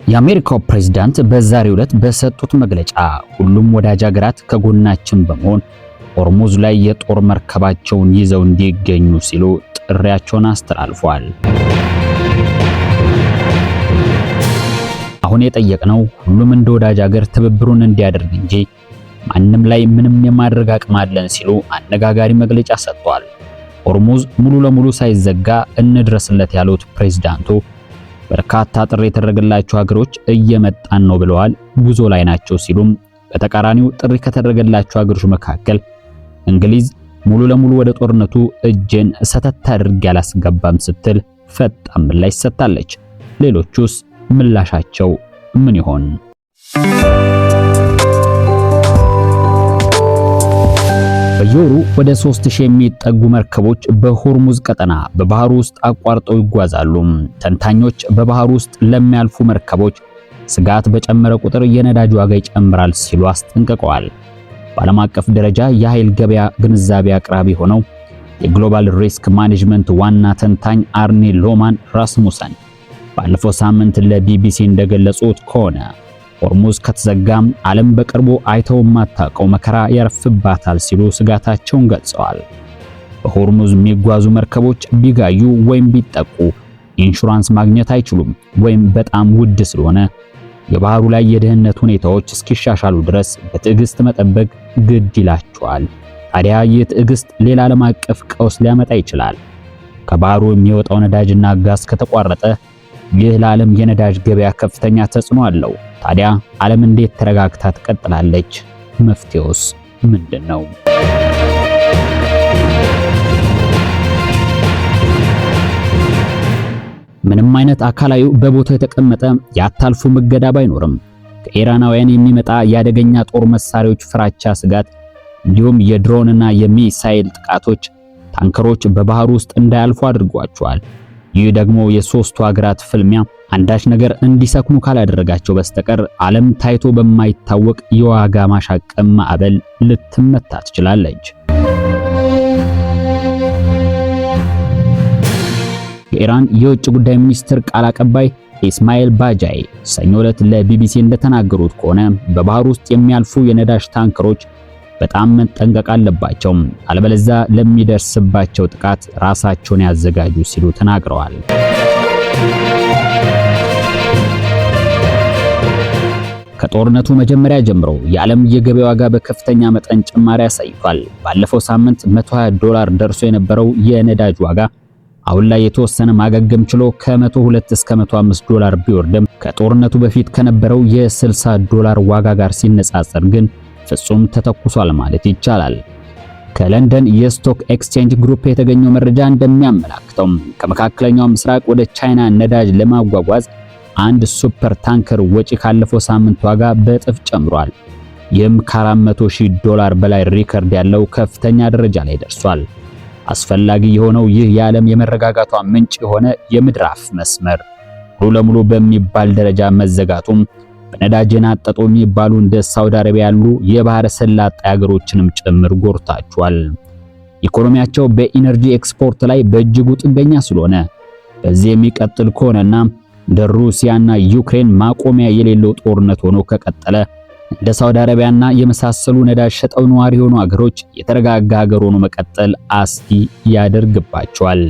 የአሜሪካው ፕሬዝዳንት በዛሬው ዕለት በሰጡት መግለጫ ሁሉም ወዳጅ ሀገራት ከጎናችን በመሆን ሆርሙዝ ላይ የጦር መርከባቸውን ይዘው እንዲገኙ ሲሉ ጥሪያቸውን አስተላልፈዋል። አሁን የጠየቅነው ሁሉም እንደ ወዳጅ ሀገር ትብብሩን እንዲያደርግ እንጂ ማንም ላይ ምንም የማድረግ አቅም አለን ሲሉ አነጋጋሪ መግለጫ ሰጥቷል። ሆርሙዝ ሙሉ ለሙሉ ሳይዘጋ እንድረስለት ያሉት ፕሬዝዳንቱ በርካታ ጥሪ የተደረገላቸው ሀገሮች እየመጣን ነው ብለዋል፣ ጉዞ ላይ ናቸው ሲሉም በተቃራኒው ጥሪ ከተደረገላቸው ሀገሮች መካከል እንግሊዝ ሙሉ ለሙሉ ወደ ጦርነቱ እጄን ሰተት አድርጌ አላስገባም ስትል ፈጣን ምላሽ ሰጥታለች። ሌሎቹስ ምላሻቸው ምን ይሆን? በየወሩ ወደ 3000 የሚጠጉ መርከቦች በሆርሙዝ ቀጠና በባህር ውስጥ አቋርጠው ይጓዛሉ። ተንታኞች በባህር ውስጥ ለሚያልፉ መርከቦች ስጋት በጨመረ ቁጥር የነዳጅ ዋጋ ይጨምራል ሲሉ አስጠንቅቀዋል። በዓለም አቀፍ ደረጃ የኃይል ገበያ ግንዛቤ አቅራቢ ሆነው የግሎባል ሪስክ ማኔጅመንት ዋና ተንታኝ አርኒ ሎማን ራስሙሰን ባለፈው ሳምንት ለቢቢሲ እንደገለጹት ከሆነ ሆርሙዝ ከተዘጋም ዓለም በቅርቡ አይተው ማታቀው መከራ ያርፍባታል ሲሉ ስጋታቸውን ገልጸዋል። በሆርሙዝ የሚጓዙ መርከቦች ቢጋዩ ወይም ቢጠቁ ኢንሹራንስ ማግኘት አይችሉም ወይም በጣም ውድ ስለሆነ የባህሩ ላይ የደህንነት ሁኔታዎች እስኪሻሻሉ ድረስ በትዕግስት መጠበቅ ግድ ይላቸዋል። ታዲያ ይህ ትዕግስት ሌላ ዓለም አቀፍ ቀውስ ሊያመጣ ይችላል። ከባህሩ የሚወጣው ነዳጅና ጋዝ ከተቋረጠ ይህ ለዓለም የነዳጅ ገበያ ከፍተኛ ተጽዕኖ አለው። ታዲያ ዓለም እንዴት ተረጋግታ ትቀጥላለች? መፍትሄውስ ምንድነው? ምንም አይነት አካላዊ በቦታው የተቀመጠ ያታልፉ መገዳ ባይኖርም ከኢራናውያን የሚመጣ የአደገኛ ጦር መሳሪያዎች ፍራቻ ስጋት፣ እንዲሁም የድሮንና የሚሳኤል ጥቃቶች ታንከሮች በባህር ውስጥ እንዳያልፉ አድርጓቸዋል። ይህ ደግሞ የሶስቱ ሀገራት ፍልሚያ አንዳች ነገር እንዲሰክኑ ካላደረጋቸው በስተቀር ዓለም ታይቶ በማይታወቅ የዋጋ ማሻቀብ ማዕበል ልትመታ ትችላለች። የኢራን የውጭ ጉዳይ ሚኒስትር ቃል አቀባይ ኢስማኤል ባጃይ ሰኞ ዕለት ለቢቢሲ እንደተናገሩት ከሆነ በባህር ውስጥ የሚያልፉ የነዳጅ ታንከሮች በጣም መጠንቀቅ አለባቸው፣ አለበለዚያ ለሚደርስባቸው ጥቃት ራሳቸውን ያዘጋጁ ሲሉ ተናግረዋል። ከጦርነቱ መጀመሪያ ጀምሮ የዓለም የገበያ ዋጋ በከፍተኛ መጠን ጭማሪ አሳይቷል። ባለፈው ሳምንት $120 ደርሶ የነበረው የነዳጅ ዋጋ አሁን ላይ የተወሰነ ማገገም ችሎ ከ102 እስከ $105 ቢወርድም ከጦርነቱ በፊት ከነበረው $60 ዋጋ ጋር ሲነጻጸር ግን ፍጹም ተተኩሷል ማለት ይቻላል። ከለንደን የስቶክ ኤክስቼንጅ ግሩፕ የተገኘው መረጃ እንደሚያመላክተው ከመካከለኛው ምስራቅ ወደ ቻይና ነዳጅ ለማጓጓዝ አንድ ሱፐር ታንከር ወጪ ካለፈው ሳምንት ዋጋ በእጥፍ ጨምሯል። ይህም $400,000 በላይ ሪከርድ ያለው ከፍተኛ ደረጃ ላይ ደርሷል። አስፈላጊ የሆነው ይህ የዓለም የመረጋጋቷ ምንጭ የሆነ የምድር አፍ መስመር ሙሉ ለሙሉ በሚባል ደረጃ መዘጋቱም በነዳጅ የናጠጡ የሚባሉ እንደ ሳውዲ አረቢያ ያሉ የባህረ ሰላጤ ሀገሮችንም ጭምር ጎርታቸዋል። ኢኮኖሚያቸው በኢነርጂ ኤክስፖርት ላይ በእጅጉ ጥገኛ ስለሆነ በዚህ የሚቀጥል ከሆነና እንደ ሩሲያና ዩክሬን ማቆሚያ የሌለው ጦርነት ሆኖ ከቀጠለ እንደ ሳውዲ አረቢያና የመሳሰሉ ነዳጅ ሸጠው ነዋሪ የሆኑ ሀገሮች የተረጋጋ ሀገር ሆኖ መቀጠል አስጊ ያደርግባቸዋል።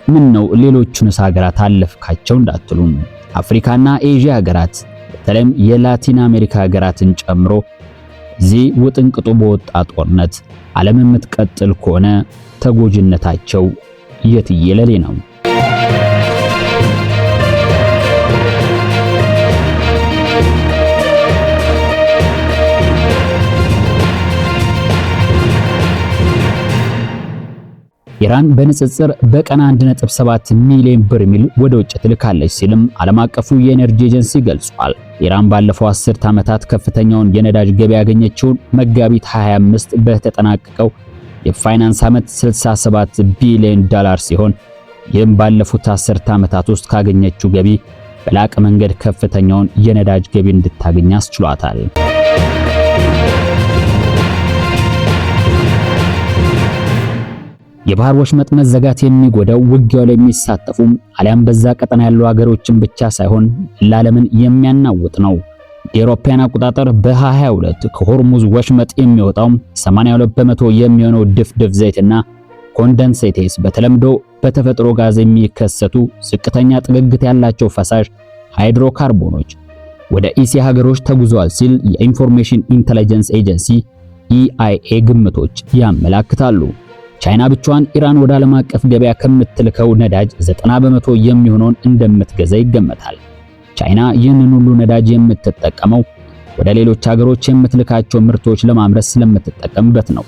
ምን ነው ሌሎቹንስ ሀገራት አለፍካቸው እንዳትሉም አፍሪካና ኤዥያ ሀገራት በተለይም የላቲን አሜሪካ ሀገራትን ጨምሮ እዚህ ውጥንቅጡ በወጣ ጦርነት ዓለም የምትቀጥል ከሆነ ተጎጂነታቸው የትየለሌ ነው። ኢራን በንጽጽር በቀን 1.7 ሚሊዮን በርሜል ወደ ውጭ ትልካለች ሲልም ዓለም አቀፉ የኤነርጂ ኤጀንሲ ገልጿል። ኢራን ባለፈው 10 ዓመታት ከፍተኛውን የነዳጅ ገቢ ያገኘችው መጋቢት 25 በተጠናቀቀው የፋይናንስ ዓመት $67 ቢሊዮን ሲሆን ይህም ባለፉት 10 ዓመታት ውስጥ ካገኘችው ገቢ በላቀ መንገድ ከፍተኛውን የነዳጅ ገቢ እንድታገኝ አስችሏታል። የባህር ወሽመጥ መዘጋት የሚጎዳው ውጊያው ላይ የሚሳተፉ አሊያም በዛ ቀጠና ያሉ ሀገሮችን ብቻ ሳይሆን ለዓለምን የሚያናውጥ ነው። የአውሮፓውያን አቆጣጠር በ2022 ከሆርሙዝ ወሽመጥ የሚወጣው 82 በመቶ የሚሆነው ድፍድፍ ዘይትና ኮንደንሴትስ በተለምዶ በተፈጥሮ ጋዝ የሚከሰቱ ዝቅተኛ ጥግግት ያላቸው ፈሳሽ ሃይድሮካርቦኖች ወደ እስያ ሀገሮች ተጉዘዋል ሲል የኢንፎርሜሽን ኢንተለጀንስ ኤጀንሲ ኢአይኤ ግምቶች ያመላክታሉ። ቻይና ብቻዋን ኢራን ወደ ዓለም አቀፍ ገበያ ከምትልከው ነዳጅ 90 በመቶ የሚሆነውን እንደምትገዛ ይገመታል። ቻይና ይህንን ሁሉ ነዳጅ የምትጠቀመው ወደ ሌሎች ሀገሮች የምትልካቸው ምርቶች ለማምረት ስለምትጠቀምበት ነው።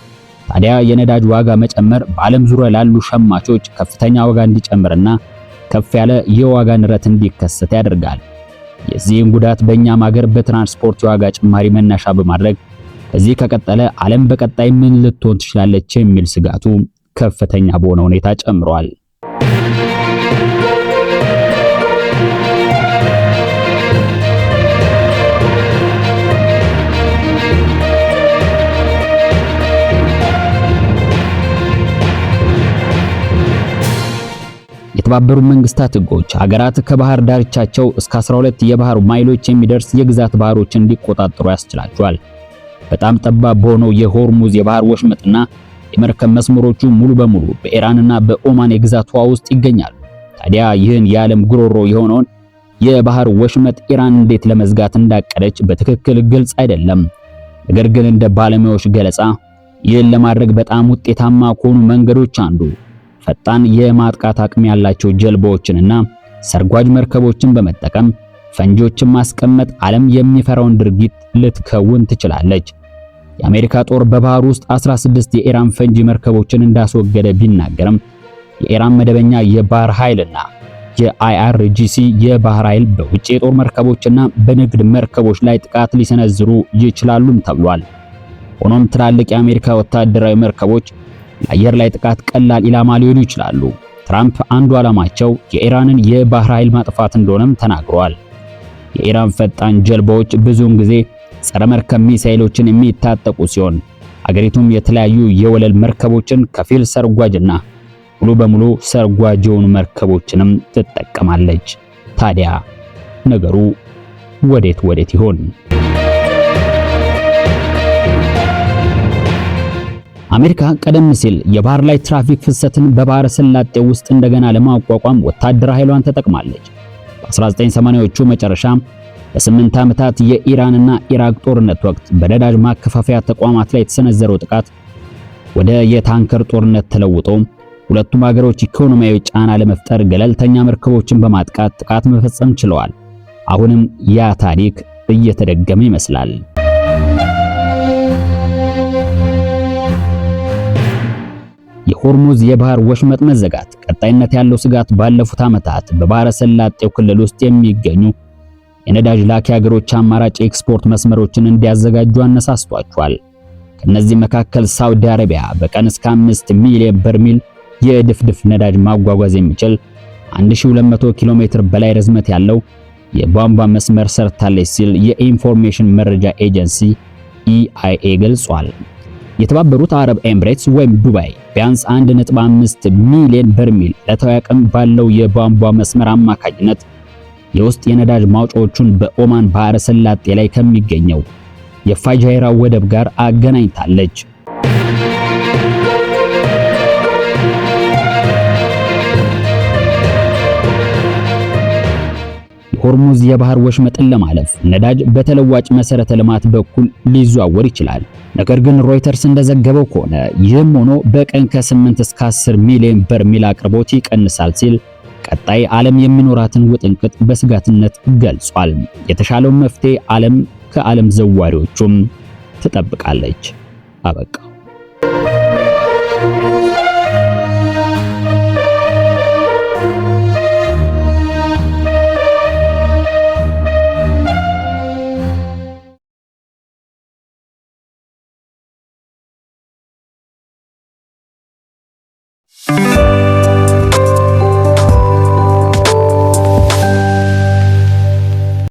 ታዲያ የነዳጅ ዋጋ መጨመር በዓለም ዙሪያ ላሉ ሸማቾች ከፍተኛ ዋጋ እንዲጨምርና ከፍ ያለ የዋጋ ንረት እንዲከሰት ያደርጋል። የዚህን ጉዳት በእኛም ሀገር በትራንስፖርት የዋጋ ጭማሪ መነሻ በማድረግ እዚህ ከቀጠለ ዓለም በቀጣይ ምን ልትሆን ትችላለች የሚል ስጋቱ ከፍተኛ በሆነ ሁኔታ ጨምሯል። የተባበሩት መንግስታት ሕጎች ሀገራት ከባህር ዳርቻቸው እስከ 12 የባህር ማይሎች የሚደርስ የግዛት ባህሮችን እንዲቆጣጠሩ ያስችላቸዋል። በጣም ጠባብ በሆነው የሆርሙዝ የባህር ወሽመጥና የመርከብ መስመሮቹ ሙሉ በሙሉ በኢራንና በኦማን የግዛት ውሃ ውስጥ ይገኛሉ። ታዲያ ይህን የዓለም ጉሮሮ የሆነውን የባህር ወሽመጥ ኢራን እንዴት ለመዝጋት እንዳቀደች በትክክል ግልጽ አይደለም። ነገር ግን እንደ ባለሙያዎች ገለጻ ይህን ለማድረግ በጣም ውጤታማ ከሆኑ መንገዶች አንዱ ፈጣን የማጥቃት አቅም ያላቸው ጀልባዎችንና ሰርጓጅ መርከቦችን በመጠቀም ፈንጂዎችን ማስቀመጥ ዓለም የሚፈራውን ድርጊት ልትከውን ትችላለች። የአሜሪካ ጦር በባህር ውስጥ 16 የኢራን ፈንጂ መርከቦችን እንዳስወገደ ቢናገርም የኢራን መደበኛ የባህር ኃይልና የአይአርጂሲ የባህር ኃይል በውጭ የጦር መርከቦችና በንግድ መርከቦች ላይ ጥቃት ሊሰነዝሩ ይችላሉም ተብሏል። ሆኖም ትላልቅ የአሜሪካ ወታደራዊ መርከቦች ለአየር ላይ ጥቃት ቀላል ኢላማ ሊሆኑ ይችላሉ። ትራምፕ አንዱ ዓላማቸው የኢራንን የባህር ኃይል ማጥፋት እንደሆነም ተናግረዋል። የኢራን ፈጣን ጀልባዎች ብዙውን ጊዜ ጸረ መርከብ ሚሳኤሎችን የሚታጠቁ ሲሆን አገሪቱም የተለያዩ የወለል መርከቦችን ከፊል ሰርጓጅና ሙሉ በሙሉ ሰርጓጅ የሆኑ መርከቦችንም ትጠቀማለች። ታዲያ ነገሩ ወዴት ይሆን? አሜሪካ ቀደም ሲል የባህር ላይ ትራፊክ ፍሰትን በባህረ ሰላጤው ውስጥ እንደገና ለማቋቋም ወታደራዊ ኃይሏን ተጠቅማለች። በ1980ዎቹ መጨረሻ ለ8 ዓመታት የኢራንና ኢራቅ ጦርነት ወቅት በነዳጅ ማከፋፈያ ተቋማት ላይ የተሰነዘረው ጥቃት ወደ የታንከር ጦርነት ተለውጦ ሁለቱም ሀገሮች ኢኮኖሚያዊ ጫና ለመፍጠር ገለልተኛ መርከቦችን በማጥቃት ጥቃት መፈጸም ችለዋል። አሁንም ያ ታሪክ እየተደገመ ይመስላል። የሆርሙዝ የባህር ወሽመጥ መዘጋት ቀጣይነት ያለው ስጋት ባለፉት ዓመታት በባህረ ሰላጤው ክልል ውስጥ የሚገኙ የነዳጅ ላኪ ሀገሮች አማራጭ ኤክስፖርት መስመሮችን እንዲያዘጋጁ አነሳስቷቸዋል። ከነዚህ መካከል ሳውዲ አረቢያ በቀን እስከ 5 ሚሊዮን በርሜል የድፍድፍ ነዳጅ ማጓጓዝ የሚችል 1200 ኪሎ ሜትር በላይ ርዝመት ያለው የቧንቧ መስመር ሰርታለች ሲል የኢንፎርሜሽን መረጃ ኤጀንሲ ኢአይኤ ገልጿል። የተባበሩት አረብ ኤምሬትስ ወይም ዱባይ ቢያንስ 1.5 ሚሊዮን በርሜል ዕለታዊ አቅም ባለው የቧንቧ መስመር አማካኝነት የውስጥ የነዳጅ ማውጫዎቹን በኦማን ባህረ ሰላጤ ላይ ከሚገኘው የፋጃይራ ወደብ ጋር አገናኝታለች። የሆርሙዝ የባህር ወሽመጥን ለማለፍ ነዳጅ በተለዋጭ መሰረተ ልማት በኩል ሊዘዋወር ይችላል። ነገር ግን ሮይተርስ እንደዘገበው ከሆነ ይህም ሆኖ በቀን ከ8 እስከ 10 ሚሊዮን በርሜል አቅርቦት ይቀንሳል ሲል ቀጣይ ዓለም የሚኖራትን ውጥንቅጥ በስጋትነት ገልጿል። የተሻለው መፍትሄ ዓለም ከዓለም ዘዋሪዎቹም ትጠብቃለች። አበቃ።